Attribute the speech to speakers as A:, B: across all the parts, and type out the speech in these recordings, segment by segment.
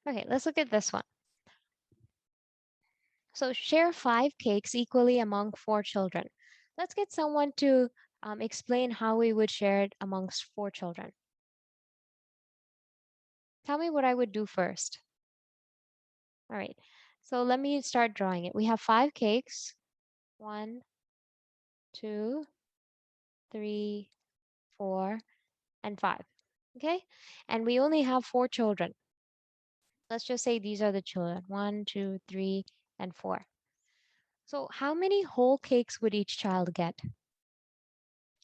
A: Okay, let's look at this one. So share 5 cakes equally among 4 children. Let's get someone to explain how we would share it amongst 4 children. Tell me what I would do first. All right, so let me start drawing it. We have 5 cakes. 1, 2, 3, 4, and 5. Okay, and we only have 4 children. Let's just say these are the children. 1, 2, 3, and 4. So how many whole cakes would each child get?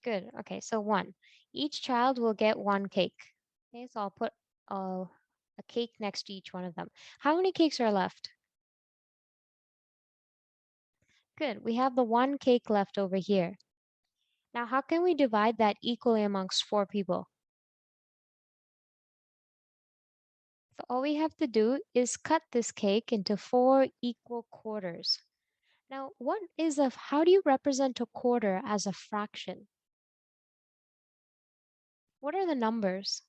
A: Good. Okay, so 1. Each child will get 1 cake. Okay, so I'll put a cake next to each one of them. How many cakes are left? Good. We have the 1 cake left over here. Now, how can we divide that equally amongst 4 people? So all we have to do is cut this cake into 4 equal quarters. Now, how do you represent a quarter as a fraction? What are the numbers?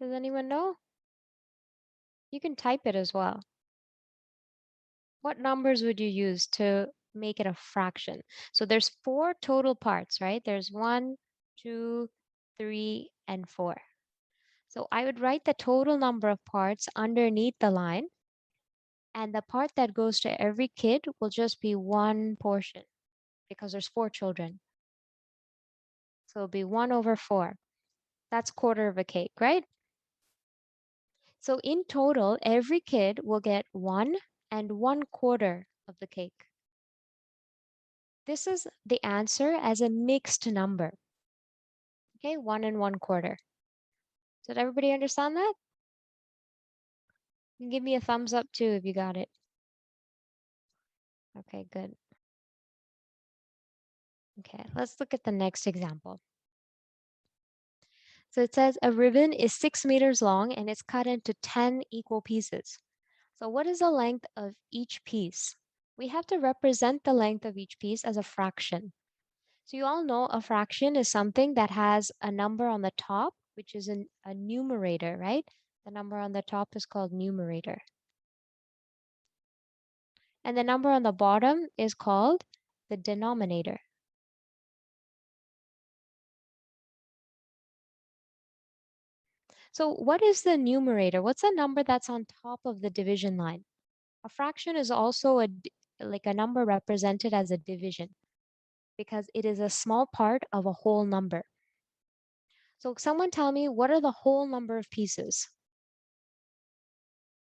A: Does anyone know? You can type it as well. What numbers would you use to make it a fraction? So there's 4 total parts, right? There's 1, 2, 3, and 4. So I would write the total number of parts underneath the line, and the part that goes to every kid will just be 1 portion because there's 4 children. So it'll be 1 over 4. That's quarter of a cake, right? So in total, every kid will get 1 and 1/4 of the cake. This is the answer as a mixed number. Okay, 1 and 1/4. Did everybody understand that? You can give me a thumbs up too if you got it. Okay, good. Okay, let's look at the next example. So it says a ribbon is 6 meters long and it's cut into 10 equal pieces. So what is the length of each piece? We have to represent the length of each piece as a fraction. So you all know a fraction is something that has a number on the top, which is a numerator, right? The number on the top is called numerator. And the number on the bottom is called the denominator. So what is the numerator? What's the number that's on top of the division line? A fraction is also like a number represented as a division because it is a small part of a whole number. So someone tell me, what are the whole number of pieces?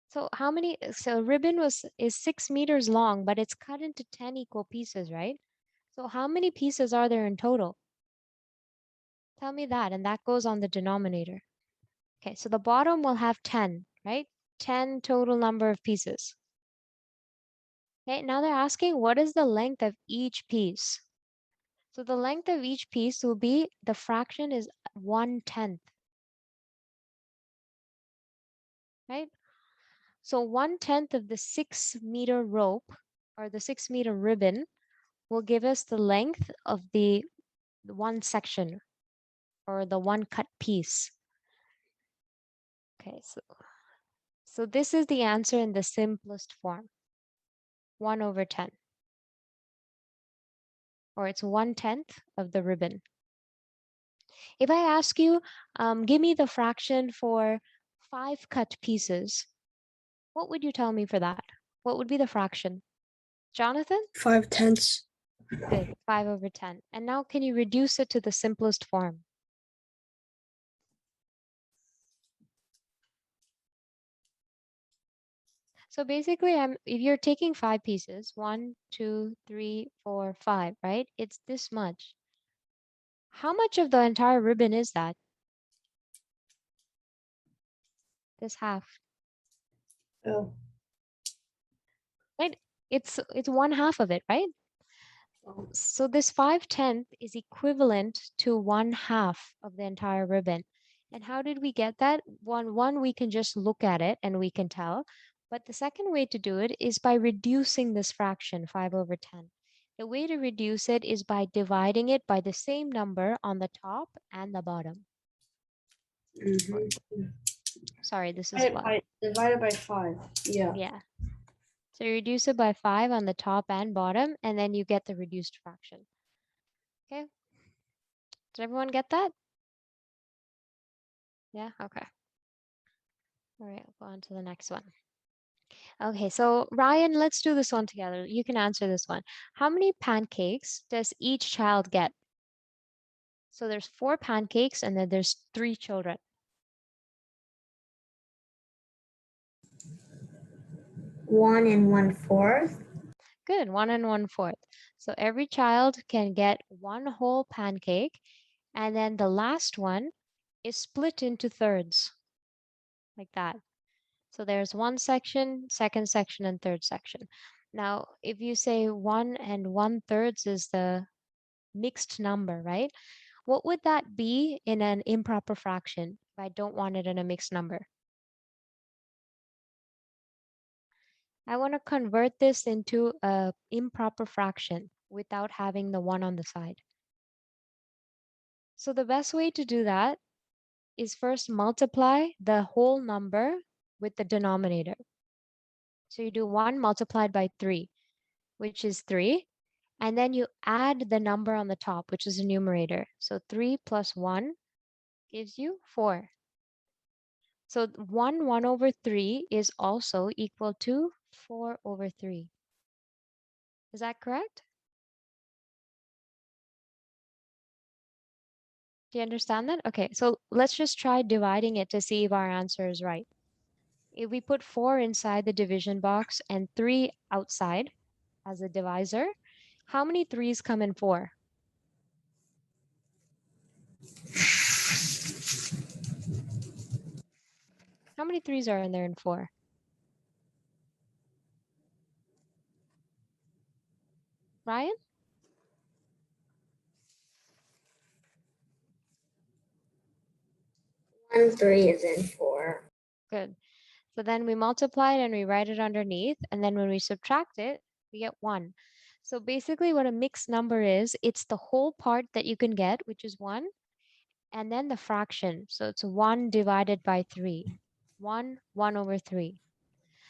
A: So so a ribbon is 6 meters long, but it's cut into 10 equal pieces, right? So how many pieces are there in total? Tell me that, and that goes on the denominator. Okay, so the bottom will have 10, right? 10 total number of pieces. Okay, now they're asking what is the length of each piece? So the length of each piece will be, the fraction is 1/10, right? So 1/10 of the 6-meter rope or the 6-meter ribbon will give us the length of the one section or the one cut piece. Okay, so this is the answer in the simplest form, 1 over 10. Or it's 1/10 of the ribbon. If I ask you, give me the fraction for 5 cut pieces, what would you tell me for that? What would be the fraction? Jonathan?
B: 5/10.
A: Good, 5 over 10. And now can you reduce it to the simplest form? So basically, if you're taking 5 pieces, 1, 2, 3, 4, 5, right? It's this much. How much of the entire ribbon is that? This half.
B: Oh.
A: Right? It's 1/2 of it, right? So this 5/10 is equivalent to 1/2 of the entire ribbon. And how did we get that? One, we can just look at it and we can tell. But the second way to do it is by reducing this fraction, 5 over 10. The way to reduce it is by dividing it by the same number on the top and the bottom.
B: Mm-hmm.
A: Sorry, this is plus.
B: Divided by 5. Yeah.
A: Yeah. So you reduce it by 5 on the top and bottom, and then you get the reduced fraction. Okay. Did everyone get that? Yeah, okay. All right, we'll go on to the next one. Okay, so Ryan, let's do this one together. You can answer this one. How many pancakes does each child get? So there's 4 pancakes and then there's 3 children.
B: 1 and 1/4.
A: Good, 1 and 1/4. So every child can get 1 whole pancake, and then the last one is split into thirds, like that. So there's one section, second section, and third section. Now, if you say 1 and 1/3 is the mixed number, right? What would that be in an improper fraction if I don't want it in a mixed number? I want to convert this into a improper fraction without having the 1 on the side. So the best way to do that is first multiply the whole number with the denominator. So you do 1 multiplied by 3, which is 3. And then you add the number on the top, which is a numerator. So 3 plus 1 gives you 4. So 1 over 3 is also equal to 4 over 3. Is that correct? Do you understand that? Okay, so let's just try dividing it to see if our answer is right. If we put 4 inside the division box and 3 outside as a divisor, how many 3's come in 4? How many 3's are in there in 4? Ryan?
B: 1 3 is in 4.
A: Good. So then we multiply it and we write it underneath. And then when we subtract it, we get 1. So basically what a mixed number is, it's the whole part that you can get, which is 1, and then the fraction. So it's 1 divided by 3. 1 over 3.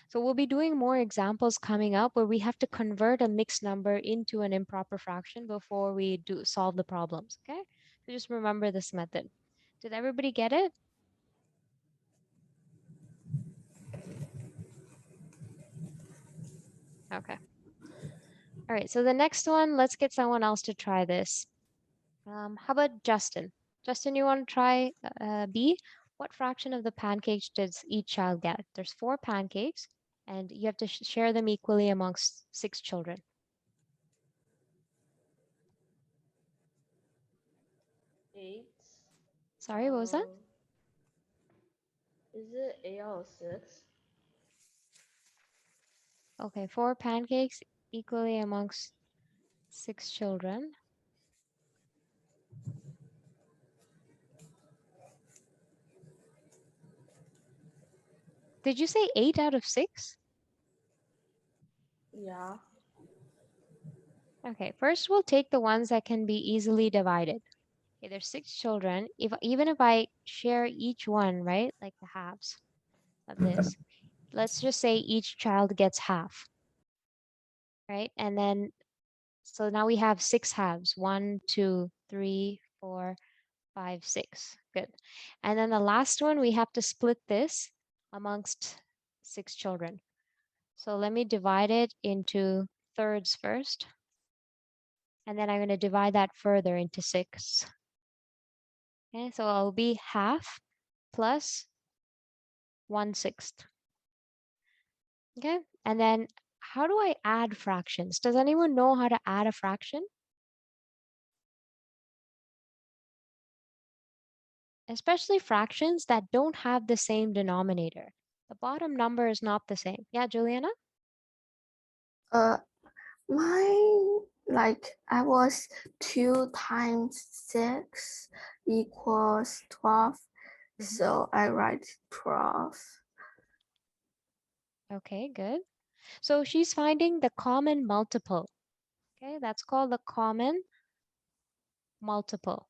A: So we'll be doing more examples coming up where we have to convert a mixed number into an improper fraction before we do solve the problems, okay? So just remember this method. Did everybody get it? Okay. All right, so the next one, let's get someone else to try this. How about Justin? Justin, you want to try B? What fraction of the pancakes does each child get? There's 4 pancakes, and you have to share them equally amongst 6 children.
C: 8.
A: Sorry, what was that?
C: Is it 8 out of 6?
A: Okay, 4 pancakes equally amongst 6 children. Did you say 8 out of 6?
C: Yeah.
A: Okay, first we'll take the ones that can be easily divided. Okay, there's 6 children. Even if I share each one, right, like the halves of this, let's just say each child gets half, right? And then, so now we have 6 halves, 1, 2, 3, 4, 5, 6. Good. And then the last one, we have to split this amongst 6 children. So let me divide it into thirds first. And then I'm going to divide that further into 6. Okay, so it'll be half plus 1/6. Okay, and then how do I add fractions? Does anyone know how to add a fraction? Especially fractions that don't have the same denominator. The bottom number is not the same. Yeah, Juliana?
B: Mine, like, I was 2 times 6 equals 12. So I write 12.
A: Okay, good. So she's finding the common multiple. Okay, that's called the common multiple.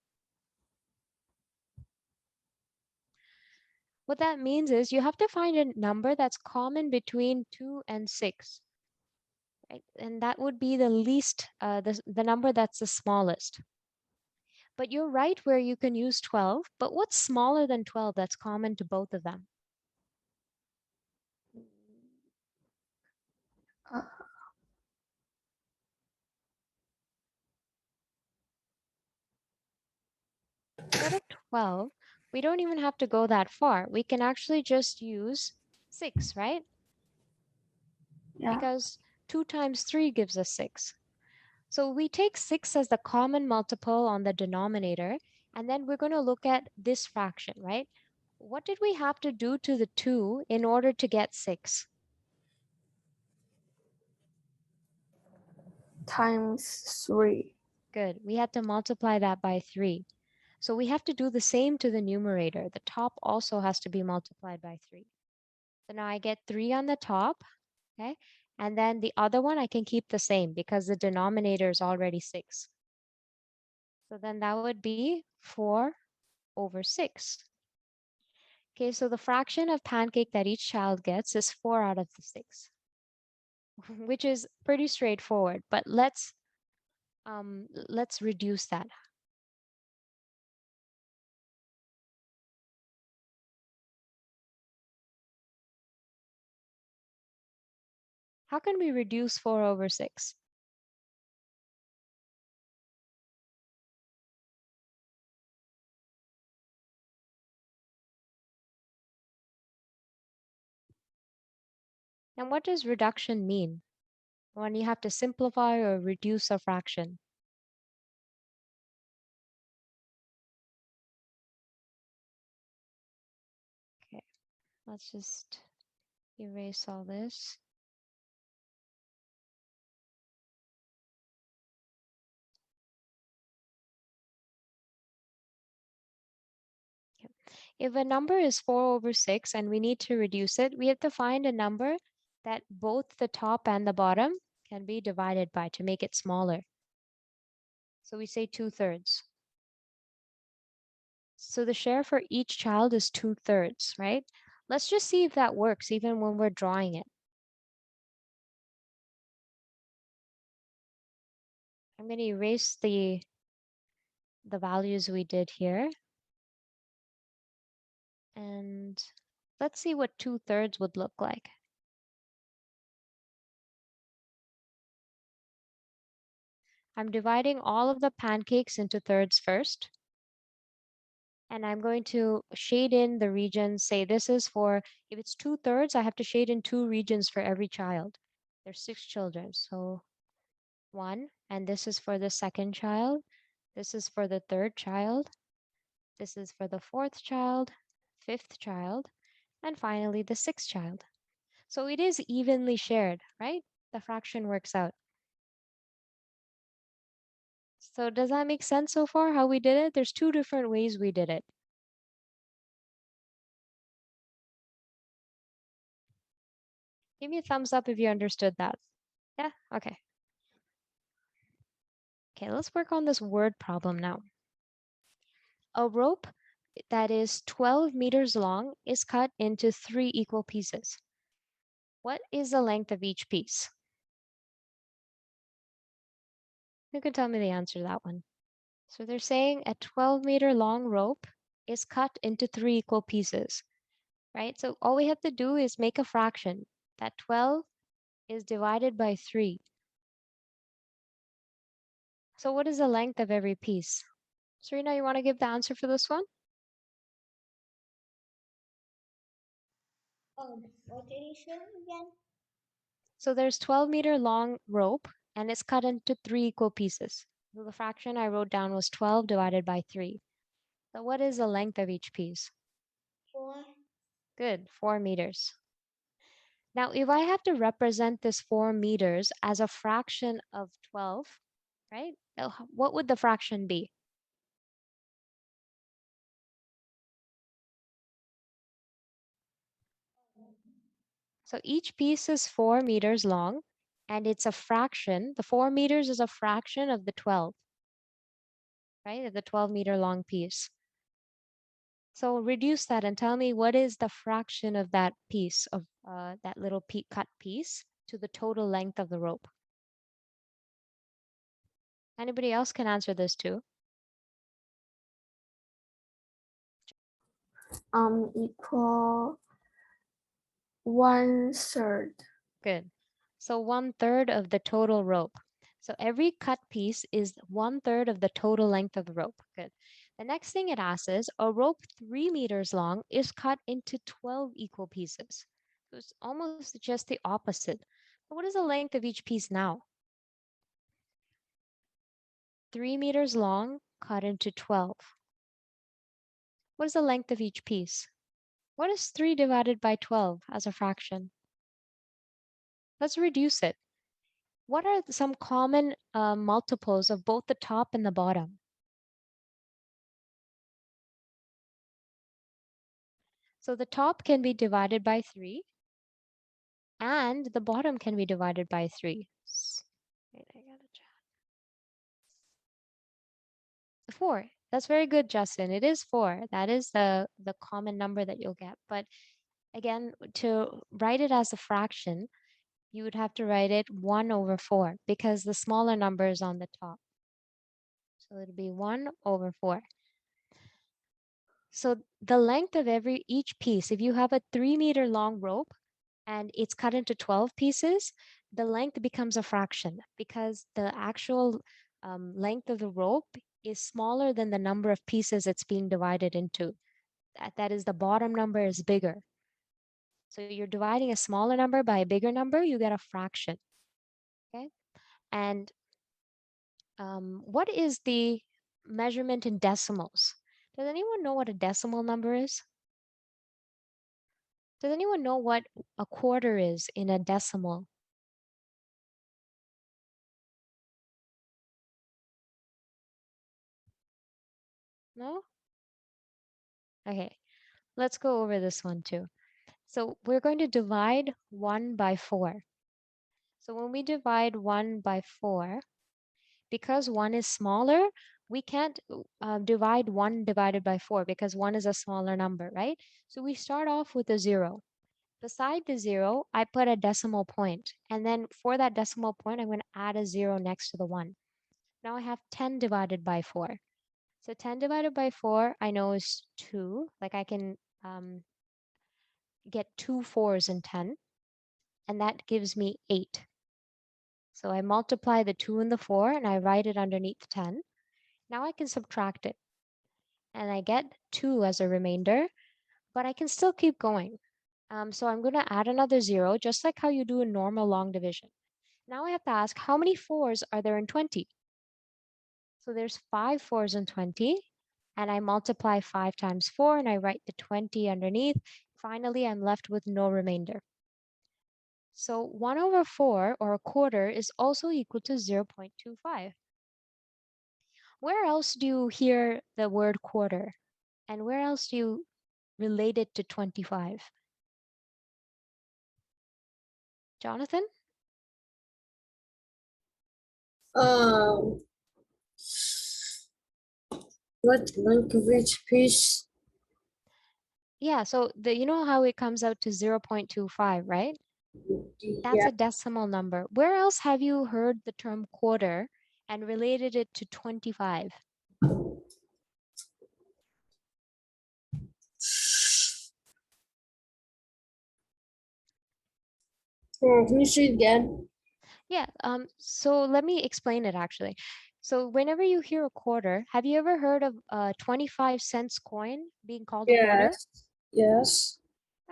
A: What that means is you have to find a number that's common between 2 and 6. Right? And that would be the least, the number that's the smallest. But you're right where you can use 12, but what's smaller than 12 that's common to both of them?
B: Uh,
A: Instead of 12, we don't even have to go that far. We can actually just use 6, right?
B: yeah,
A: Because 2 times 3 gives us 6. So we take 6 as the common multiple on the denominator, and then we're going to look at this fraction, right? What did we have to do to the 2 in order to get 6?
B: times 3.
A: Good. We had to multiply that by 3. So we have to do the same to the numerator. The top also has to be multiplied by 3. So now I get 3 on the top, okay? And then the other one I can keep the same because the denominator is already 6. So then that would be 4 over 6. Okay, so the fraction of pancake that each child gets is 4 out of the 6, which is pretty straightforward. But let's reduce that. How can we reduce 4 over 6? And what does reduction mean? When you have to simplify or reduce a fraction. Okay, let's just erase all this. Okay. If a number is 4 over 6 and we need to reduce it, we have to find a number that both the top and the bottom can be divided by to make it smaller. So we say 2/3. So the share for each child is 2/3, right? Let's just see if that works even when we're drawing it. I'm going to erase the values we did here. And let's see what 2/3 would look like. I'm dividing all of the pancakes into thirds first. And I'm going to shade in the regions, say this is for, if it's 2/3, I have to shade in 2 regions for every child. There's 6 children, so 1, and this is for the second child. This is for the third child. This is for the fourth child, fifth child, and finally the sixth child. So it is evenly shared, right? The fraction works out. So does that make sense so far how we did it? There's 2 different ways we did it. Give me a thumbs up if you understood that. Yeah, okay. Okay, let's work on this word problem now. A rope that is 12 meters long is cut into 3 equal pieces. What is the length of each piece? Who can tell me the answer to that one? So they're saying a 12-meter long rope is cut into 3 equal pieces, right? So all we have to do is make a fraction. That 12 is divided by 3. So what is the length of every piece? Serena, you want to give the answer for this one?
D: What did you say again?
A: So there's 12-meter long rope and it's cut into 3 equal pieces. So the fraction I wrote down was 12 divided by 3. So what is the length of each piece?
D: 4.
A: Good, 4 meters. Now, if I have to represent this 4 meters as a fraction of 12, right? What would the fraction be? So each piece is 4 meters long and it's a fraction. The 4 meters is a fraction of the 12, right? Of the 12-meter long piece. So reduce that and tell me what is the fraction of that piece of that little cut piece to the total length of the rope. Anybody else can answer this too.
B: Equal 1/3.
A: Good. So 1/3 of the total rope. So every cut piece is 1/3 of the total length of the rope. Good. The next thing it asks is a rope 3 meters long is cut into 12 equal pieces. So it's almost just the opposite. But what is the length of each piece now? 3 meters long cut into 12. What is the length of each piece? What is 3 divided by 12 as a fraction? Let's reduce it. What are some common multiples of both the top and the bottom? So the top can be divided by 3 and the bottom can be divided by 3. Wait, I gotta check. 4. That's very good, Justin. It is 4. That is the common number that you'll get. But again, to write it as a fraction, you would have to write it 1/4 because the smaller number is on the top. So it'll be 1/4. So the length of each piece, if you have a 3-meter long rope and it's cut into 12 pieces, the length becomes a fraction because the actual length of the rope is smaller than the number of pieces it's being divided into. That is, the bottom number is bigger. So you're dividing a smaller number by a bigger number, you get a fraction. Okay. And what is the measurement in decimals? Does anyone know what a decimal number is? Does anyone know what a quarter is in a decimal? No? Okay, let's go over this one too. So we're going to divide 1 by 4. So when we divide 1 by 4, because 1 is smaller, we can't divide 1 divided by 4 because 1 is a smaller number, right? So we start off with a 0. Beside the 0, I put a decimal point. And then for that decimal point, I'm going to add a 0 next to the 1. Now I have 10 divided by 4. So 10 divided by 4, I know is 2. Like I can get 2 4s in 10. And that gives me 8. So I multiply the 2 and the 4 and I write it underneath 10. Now I can subtract it. And I get 2 as a remainder, but I can still keep going. So I'm going to add another 0, just like how you do in normal long division. Now I have to ask, how many 4s are there in 20? So there's 5 4s in 20. And I multiply 5 times 4 and I write the 20 underneath. Finally, I'm left with no remainder. So 1/4 or a quarter is also equal to 0.25. Where else do you hear the word quarter? And where else do you relate it to 25? Jonathan?
B: Um, what length of each piece?
A: Yeah, so you know how it comes out to 0.25, right? That's
B: Yeah.
A: a decimal number. Where else have you heard the term quarter and related it to 25?
B: Can you say it again?
A: Yeah, so let me explain it actually. So whenever you hear a quarter, have you ever heard of a 25 cents coin being called a quarter?
B: Yes. Yes.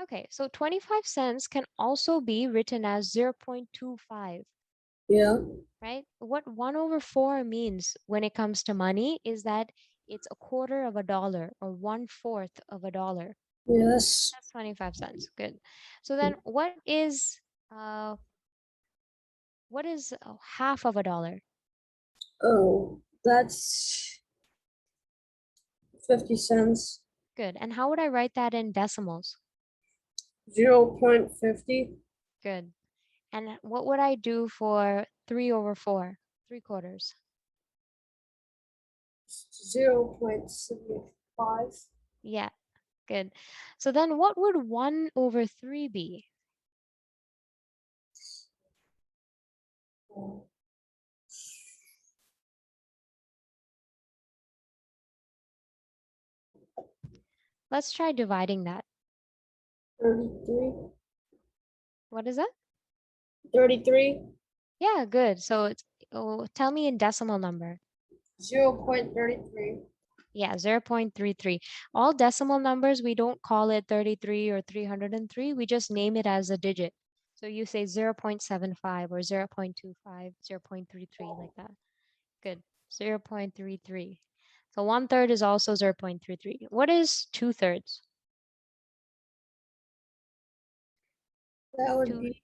A: Okay, so 25 cents can also be written as 0.25,
B: Yeah.
A: right? What 1/4 means when it comes to money is that it's a quarter of a dollar or 1/4 of a dollar.
B: Yes.
A: That's 25 cents. Good. So then what is half of a dollar?
B: Oh, that's 50 cents.
A: Good. And how would I write that in decimals?
B: 0.50.
A: Good. And what would I do for 3/4? 3/4.
B: 0.75.
A: Yeah. Good. So then what would 1/3 be? Let's try dividing that.
B: 33.
A: What is that?
B: 33.
A: Yeah, good. So it's, tell me in decimal number.
B: 0.33.
A: Yeah, 0.33. All decimal numbers, we don't call it 33 or 303. We just name it as a digit. So you say 0.75 or 0.25, 0.33, like that. Good. 0.33. So 1/3 is also 0.33. What is 2/3?
B: That would
A: Two,
B: be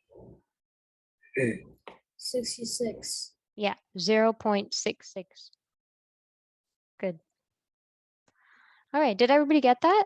B: 66.
A: yeah, 0.66. Good. All right, did everybody get that?